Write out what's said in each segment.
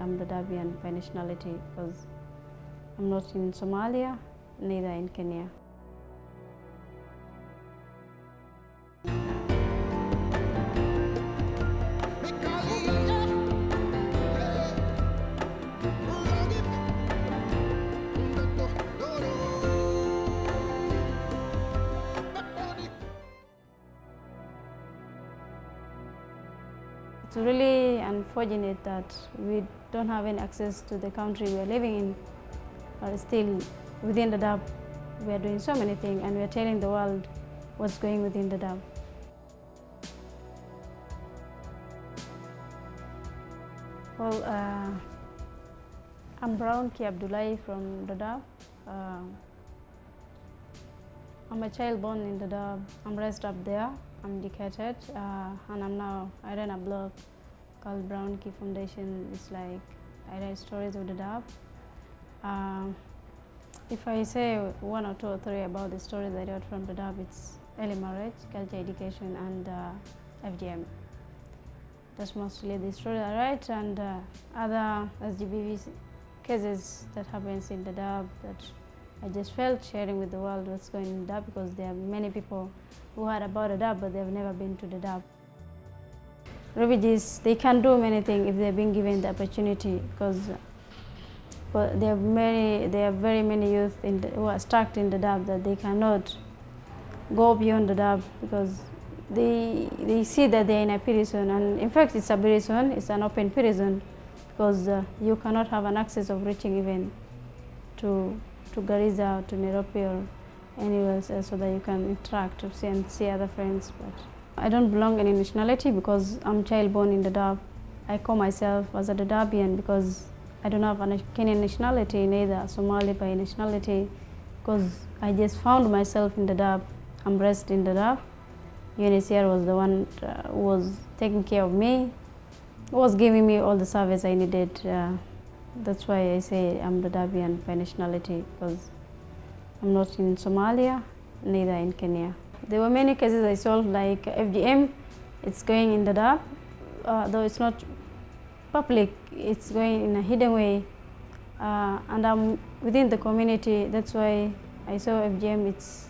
I'm Dadabian by nationality because I'm not in Somalia, neither in Kenya. It's really unfortunate that we don't have any access to the country we are living in, but still within Dadaab we are doing so many things and we are telling the world what's going within Dadaab. Well, I'm Brown Ki Abdullahi from Dadaab. I'm a child born in Dadaab. I'm raised up there. I'm educated, and I run a blog called Brown Ki Foundation. It's like I write stories of Dadaab. If I say one or two or three about the stories I wrote from Dadaab, it's early marriage, culture education, and FGM. That's mostly the story I write, and other SGBV cases that happens in Dadaab that I just felt sharing with the world what's going on in Dadaab, because there are many people who heard about Dadaab but they've never been to Dadaab. Refugees, they can do many things if they're being given the opportunity, because there are very many youth who are stuck in Dadaab that they cannot go beyond Dadaab because they see that they're in a prison, and in fact it's a prison, it's an open prison, because you cannot have an access of reaching even to Garissa, to Nairobi or anywhere else so that you can interact and see other friends. But I don't belong any nationality because I'm child born in Dadaab. I call myself as a Dadabian because I don't have a Kenyan nationality, neither Somali by nationality, because I just found myself in Dadaab. I'm raised in Dadaab. UNHCR was the one who was taking care of me, who was giving me all the service I needed. That's why I say I'm Dadabian by nationality, because I'm not in Somalia, neither in Kenya. There were many cases I solved, like FGM. It's going in Dadaab, though it's not public, it's going in a hidden way. And I'm within the community, that's why I saw FGM. It's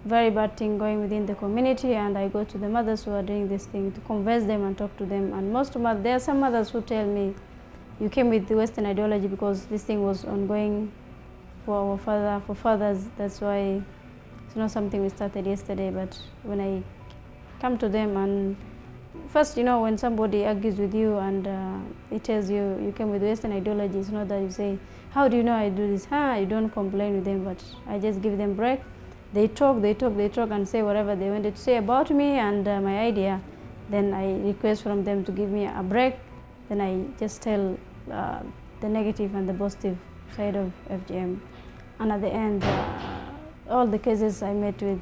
very bad thing going within the community, and I go to the mothers who are doing this thing to converse them and talk to them. And most of them, there are some mothers who tell me, you came with the Western ideology because this thing was ongoing for our fathers. That's why it's not something we started yesterday. But when I come to them, and first, when somebody argues with you and he tells you you came with Western ideology, it's not that you say, how do you know I do this? You don't complain with them, but I just give them break. They talk and say whatever they wanted to say about me and my idea. Then I request from them to give me a break. Then I just tell the negative and the positive side of FGM. And at the end, all the cases I met with,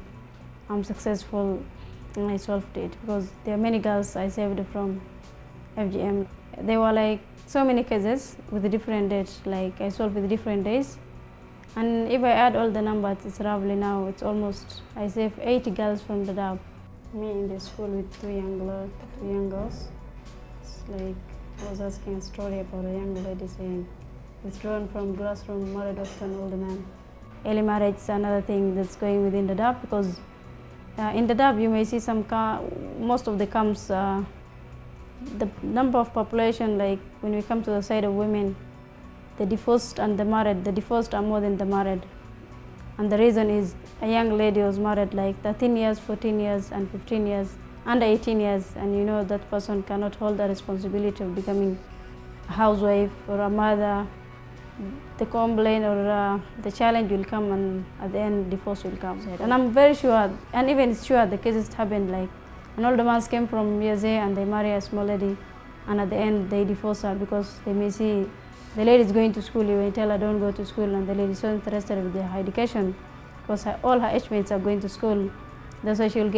I'm successful and I solved it, because there are many girls I saved from FGM. There were like so many cases with the different dates, like I solved with different days. And if I add all the numbers, it's roughly now, it's almost, I saved 80 girls from Dadaab. Me in the school with two young girls. It's like I was asking a story about a young lady saying, withdrawn from classroom, married off to an older man. Early marriage is another thing that's going within Dadaab, because in Dadaab you may see most of the camps, the number of population, like when we come to the side of women, the divorced and the married, the divorced are more than the married. And the reason is a young lady was married like 13 years, 14 years, and 15 years, under 18 years, and that person cannot hold the responsibility of becoming a housewife or a mother. The complaint or the challenge will come, and at the end divorce will come. And I'm very sure, and even sure, the cases happened, like an older man came from USA and they marry a small lady, and at the end they divorce her because they may see the lady is going to school. You will tell her don't go to school, and the lady is so interested with her education because all her age mates are going to school. That's why she'll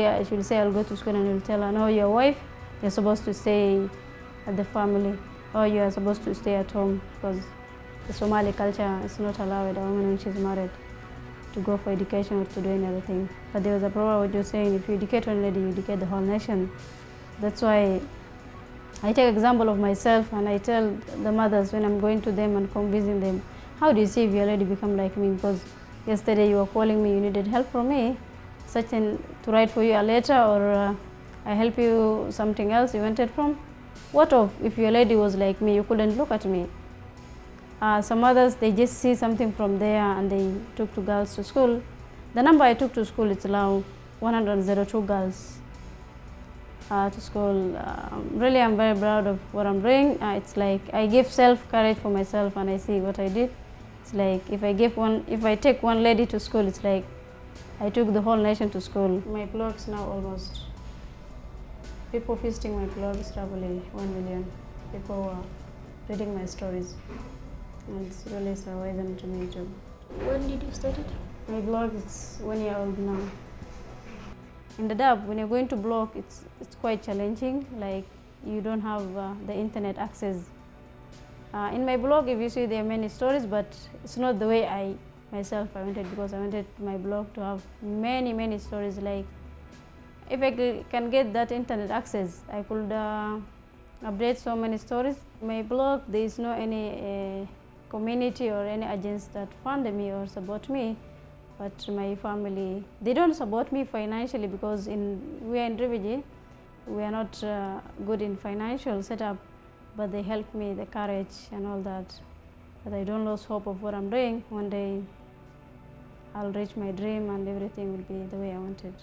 say I'll go to school, and you'll tell her, no, your wife, you're supposed to stay at the family, or you are supposed to stay at home, because the Somali culture is not allowed a woman when she's married to go for education or to do any other thing. But there was a problem what you're saying, if you educate one lady, you educate the whole nation. That's why I take example of myself and I tell the mothers when I'm going to them and come visit them, how do you see if you already become like me? Because yesterday you were calling me, you needed help from me, such an to write for you a letter, or I help you something else you wanted from. What of if your lady was like me, you couldn't look at me? Some others, they just see something from there and they took two girls to school. The number I took to school, it's now 102 girls to school. Really, I'm very proud of what I'm doing. It's like I give self-courage for myself and I see what I did. It's like if I take one lady to school, it's like I took the whole nation to school. My blogs now almost, people visiting my blog is probably 1 million. People are reading my stories. And it's really surprising to me too. When did you start it? My blog is 1 year old now. In the dub, when you're going to blog, it's quite challenging. Like you don't have the internet access. In my blog, if you see, there are many stories, but it's not the way I wanted, because I wanted my blog to have many stories. Like if I can get that internet access, I could update so many stories. My blog, there is no any community or any agents that fund me or support me, but my family, they don't support me financially because we are in refugee, we are not good in financial setup, but they help me, the courage and all that. But I don't lose hope of what I'm doing. One day I'll reach my dream and everything will be the way I wanted.